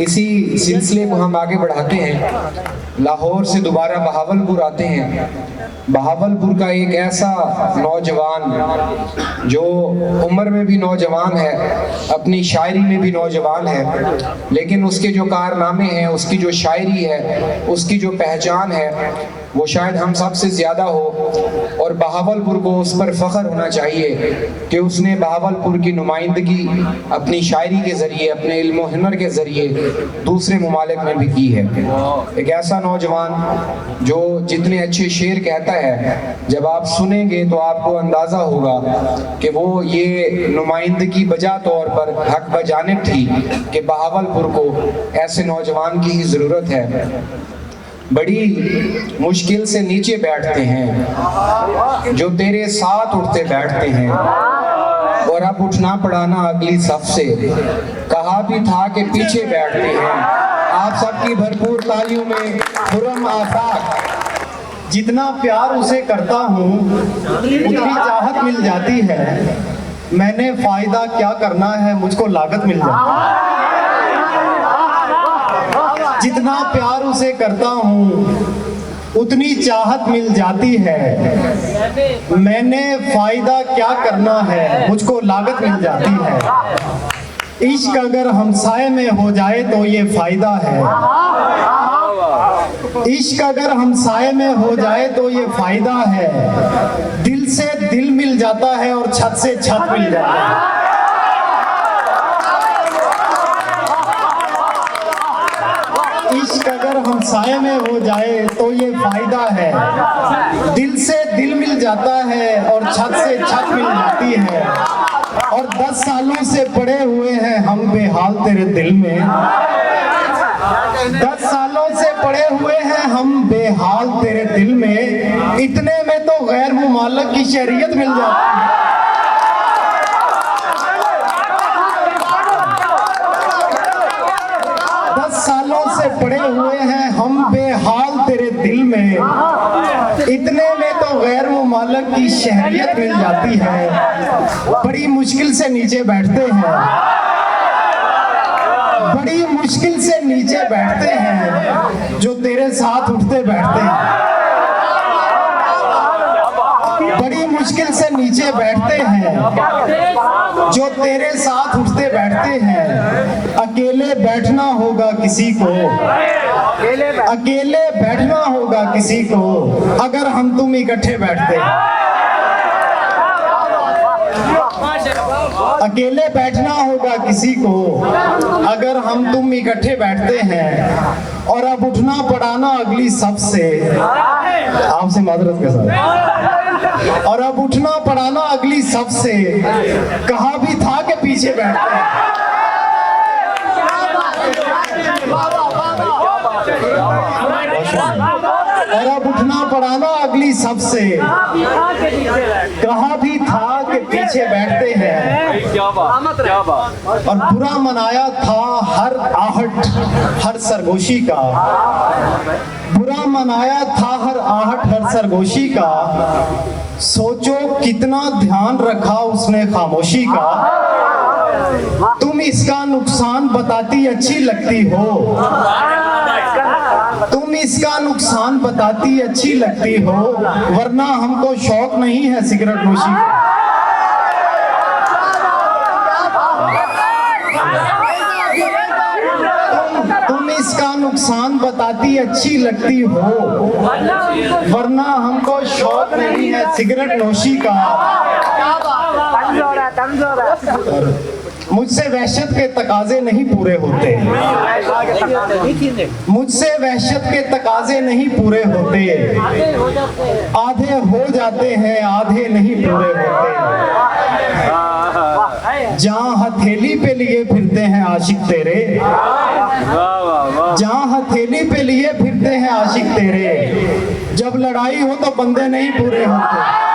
इसी सिलसिले को हम आगे बढ़ाते हैं। लाहौर से दोबारा बहावलपुर आते हैं। बहावलपुर का एक ऐसा नौजवान जो उम्र में भी नौजवान है, अपनी शायरी में भी नौजवान है, लेकिन उसके जो कारनामे हैं, उसकी जो शायरी है, उसकी जो पहचान है, वो शायद हम सबसे ज़्यादा हो। और बहावलपुर को उस पर फ़ख्र होना चाहिए कि उसने बहावलपुर की नुमाइंदगी अपनी शायरी के ज़रिए, अपने इल्म और हुनर के ज़रिए दूसरे ममालिक में भी की है। एक ऐसा नौजवान जो जितने अच्छे शेर कहता है, जब आप सुनेंगे तो आपको अंदाज़ा होगा कि वो ये नुमाइंदगी बजा तौर पर हक बजानिब थी कि बहावलपुर को ऐसे नौजवान की ही ज़रूरत है। बड़ी मुश्किल से नीचे बैठते हैं जो तेरे साथ उठते बैठते हैं, और अब उठना पड़ाना अगली सफ से, कहा भी था कि पीछे बैठते हैं। आप सबकी भरपूर तालियों में खुर्रम आफाक। जितना प्यार उसे करता हूँ उतनी चाहत मिल जाती है, मैंने फायदा क्या करना है, मुझको लागत मिल जाती है। जितना प्यार उसे करता हूँ उतनी चाहत मिल जाती है, मैंने फायदा क्या करना है, मुझको लागत मिल जाती है। इश्क अगर हमसाए में हो जाए तो ये फायदा है, इश्क अगर हमसाए में हो जाए तो ये फायदा है। दिल से दिल मिल जाता है और छत से छत मिल जाता है। इश्क अगर हमसाए में हो जाए तो ये फायदा है। दिल से दिल मिल जाता है और छत से छत मिल जाती है। और 10 सालों से पड़े हुए हैं हम बेहाल तेरे दिल में। 10 सालों से पड़े हुए हैं हम बेहाल तेरे दिल में। इतने में तो गैर मुमालिक की शरीयत मिल जाती है। सालों से पड़े हुए हैं हम बेहाल तेरे दिल में। इतने में तो गैर मुमालिक की शहरियत मिल जाती है। बड़ी मुश्किल से नीचे बैठते हैं, बड़ी मुश्किल से नीचे बैठते हैं जो तेरे साथ उठते बैठते हैं। बड़ी मुश्किल से नीचे बैठते हैं जो तेरे साथ उठते बैठते हैं। अकेले बैठना होगा किसी को, अकेले बैठना होगा किसी को, अगर हम तुम इकट्ठे बैठते हैं। अकेले बैठना होगा किसी को अगर हम तुम इकट्ठे बैठते हैं। और अब उठना पड़ाना अगली सफ से, आपसे माजरत के साथ, और अब उठना पड़ाना अगली सफ से, कहा भी था कि पीछे बैठते हैं। और अब उठना पड़ाना अगली सफ से, कहा भी था कि पीछे बैठते हैं। और बुरा मनाया था हर आहट हर सरगोशी का, बुरा मनाया था हर आहट हर सरगोशी का। सोचो कितना ध्यान रखा उसने खामोशी का। तुम इसका नुकसान बताती अच्छी लगती हो, तुम इसका नुकसान बताती अच्छी लगती हो, वरना हमको शौक नहीं है सिगरेट नोशी का। तुम इसका नुकसान बताती अच्छी लगती हो, वरना हमको शौक नहीं है सिगरेट नोशी का। मुझसे वहशत के तकाजे नहीं पूरे होते, मुझसे वहशत के तकाजे नहीं पूरे होते। आधे हो जाते हैं आधे नहीं पूरे होते। जहाँ हथेली पे लिए फिरते हैं आशिक तेरे, जहाँ हथेली पे लिए फिरते हैं आशिक तेरे, जब लड़ाई हो तो बंदे नहीं पूरे होते।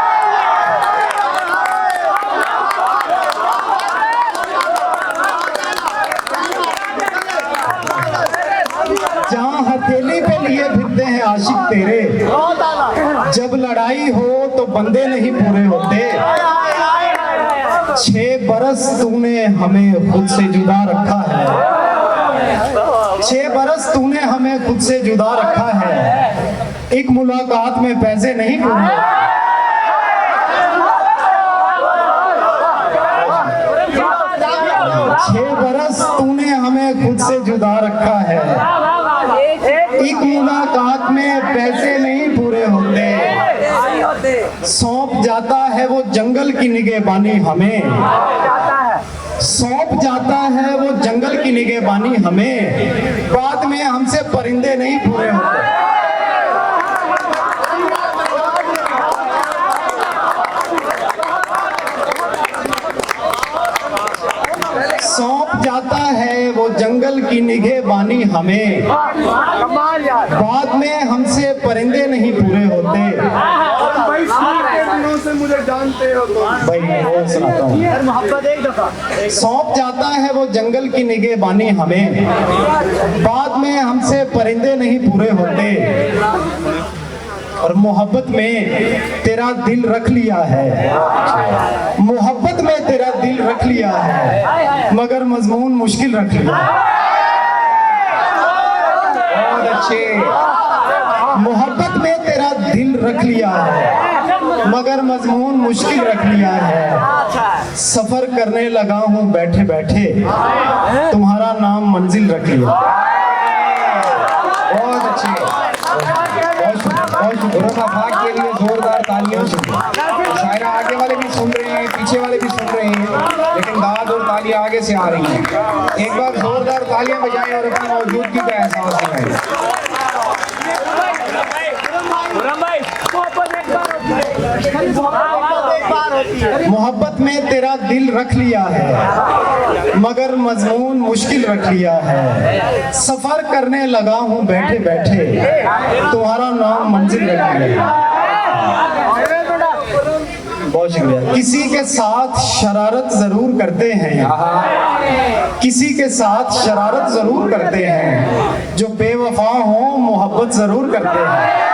जहाँ हथेली पे लिए फिरते हैं आशिक तेरे, जब लड़ाई हो तो बंदे नहीं पूरे होते। 6 बरस तूने हमें खुद से जुदा रखा है, 6 बरस तूने हमें खुद से जुदा रखा है, एक मुलाकात में पैसे नहीं पूरे। 6 बरस तूने हमें खुद से जुदा रखा है, एक मुलाकात में पैसे नहीं पूरे होते। सौंप जाता है वो जंगल की निगहबानी हमें, सौंप जाता है वो जंगल की निगहबानी हमें, बाद में हमसे परिंदे नहीं पूरे होते। सौंप जाता है वो जंगल की निगहबानी हमें, बाद में हमसे परिंदे नहीं पूरे होते। से मुझे जानते हो तुम भाई मैं और सुनाता हूँ। सौंप जाता है वो जंगल की निगहबानी हमें, बाद में हमसे परिंदे नहीं पूरे होते। और मोहब्बत में तेरा दिल रख लिया है, मोहब्बत में तेरा दिल रख लिया है, मगर मजमून मुश्किल रख लिया। बहुत अच्छे। मोहब्बत में तेरा दिल रख लिया है, मगर मजमून मुश्किल रख लिया है। सफर करने लगा हूँ बैठे बैठे, तुम्हारा नाम मंजिल रख लिया। बहुत अच्छे। खुरम आफाक के लिए जोरदार तालियां। शायरा आगे वाले भी सुन रहे हैं, पीछे वाले भी सुन रहे हैं, लेकिन दाद और तालियां आगे से आ रही हैं। एक बार जोरदार तालियां बजाएं और अपनी मौजूदगी का एहसास दिलाएं। मोहब्बत में तेरा दिल रख लिया है, मगर मजमून मुश्किल रख लिया है। सफर करने लगा हूँ बैठे बैठे, तुम्हारा नाम मंजिल रख लिया। बहुत शुक्रिया। किसी के साथ शरारत जरूर करते हैं, किसी के साथ शरारत जरूर करते हैं, जो बेवफा हो मोहब्बत जरूर करते हैं।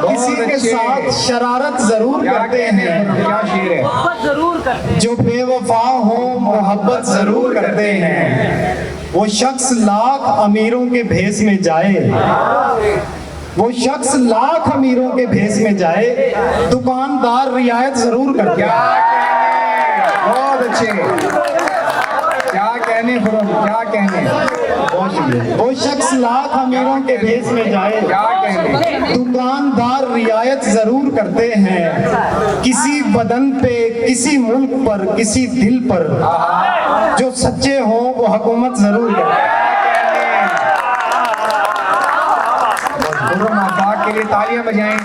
किसी के साथ शरारत जरूर करते हैं, क्या शेर है। जो बेवफा हो मोहब्बत जरूर करते हैं। वो शख्स लाख अमीरों के भेस में जाए, वो शख्स लाख अमीरों के भेस में जाए, दुकानदार रियायत जरूर करते हैं। बहुत अच्छे। क्या कहने खुरम, क्या कहने। बहुत शुक्रिया। वो शख्स लाख अमीरों के भेस में जाए, क्या कहने। दुकानदार रियायत जरूर करते हैं। किसी बदन पे, किसी मुल्क पर, किसी दिल पर, जो सच्चे हों वो हुकूमत जरूर करते हैं। खुरम आफाक के लिए तालियां बजाएं।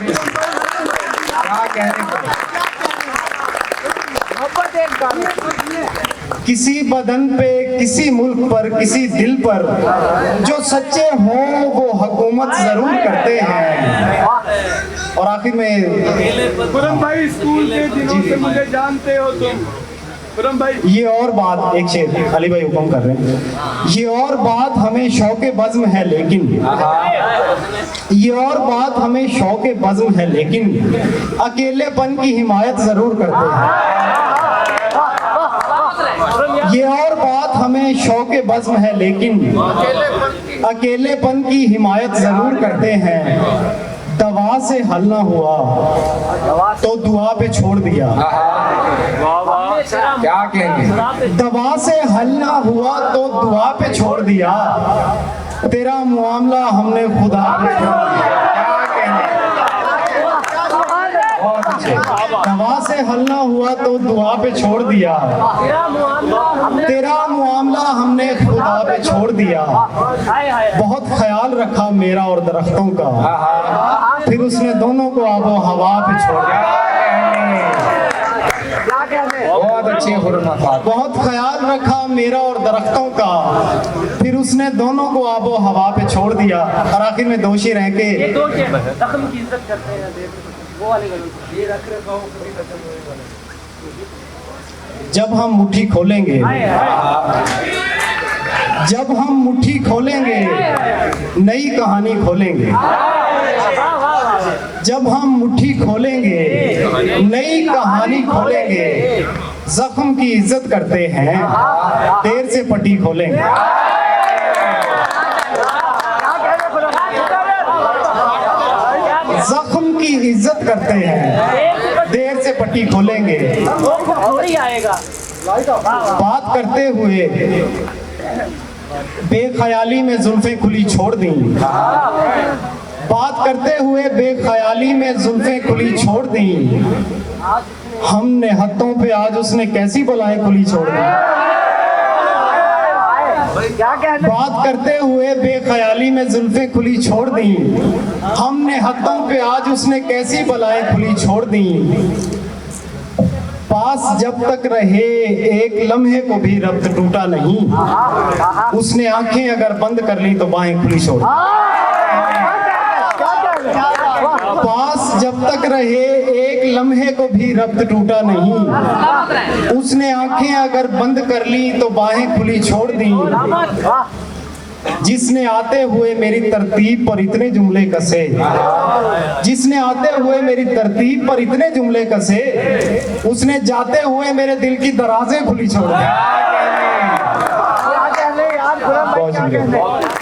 क्या कहने। किसी बदन पे, किसी मुल्क पर, किसी दिल पर, जो सच्चे हों वो हुकूमत जरूर करते हैं। और आखिर में खुरम भाई, स्कूल के दिनों से मुझे जानते हो तुम। खुरम भाई, ये और बात, एक शेर अली भाई हुक्म कर रहे हैं। ये और बात हमें शौक़े बज़्म है लेकिन, ये और बात हमें शौक़े बज़्म है लेकिन, अकेलेपन की हिमायत जरूर करते हैं। ये और बात हमें शौक़े बज़्म है लेकिन, अकेलेपन की हिमायत जरूर करते हैं। दवा से हल ना हुआ तो दुआ पे छोड़ दिया। क्या कहने। दवा से हल ना हुआ तो दुआ पे छोड़ दिया, तेरा मामला हमने खुदा पे छोड़ दिया। क्या कहने। बहुत अच्छे। दवा से हल ना हुआ तो दुआ पे छोड़ दिया, तेरा मामला हमने खुदा पे छोड़ दिया। बहुत ख्याल रखा मेरा और दरख्तों का, फिर उसने दोनों को आबो हवा पे छोड़ दिया। बहुत अच्छे खुरम आफाक। बहुत ख्याल रखा मेरा और दरख्तों का, फिर उसने दोनों को आबो हवा पे छोड़ दिया। और आखिर में दोषी रह के जख्म की इज्जत करते हैं, वो वाले ये रख रखाव कभी खत्म होने वाला। जब हम मुट्ठी खोलेंगे, जब हम मुट्ठी खोलेंगे नई कहानी खोलेंगे। जब हम मुट्ठी खोलेंगे नई कहानी खोलेंगे। जख्म की इज्जत करते हैं, देर से पट्टी खोलेंगे। जख्म की इज्जत करते हैं, देर से पट्टी खोलेंगे। वही आएगा। बात करते हुए बेख्याली में जुल्फें खुली छोड़ दी, बात करते हुए बेख्याली में जुल्फें खुली छोड़ दी, हमने हाथों पे आज उसने कैसी बलाएं खुली छोड़ दी। बात करते हुए बेख्याली में जुल्फें खुली छोड़ दी, हमने हाथों पे आज उसने कैसी बलाएं खुली छोड़ दी। पास जब तक रहे एक लम्हे को भी रब्त टूटा नहीं, उसने आंखें अगर बंद कर ली तो बाहें खुली छोड़ दी। पास जब तक रहे एक लम्हे को भी रब्त टूटा नहीं, उसने आंखें अगर बंद कर ली तो बाहें खुली छोड़ दी। जिसने आते हुए मेरी तरतीब पर इतने जुमले कसे, जिसने आते हुए मेरी तरतीब पर इतने जुमले कसे, उसने जाते हुए मेरे दिल की दराजें खुली छोड़ दी। बहुत शुक्रिया।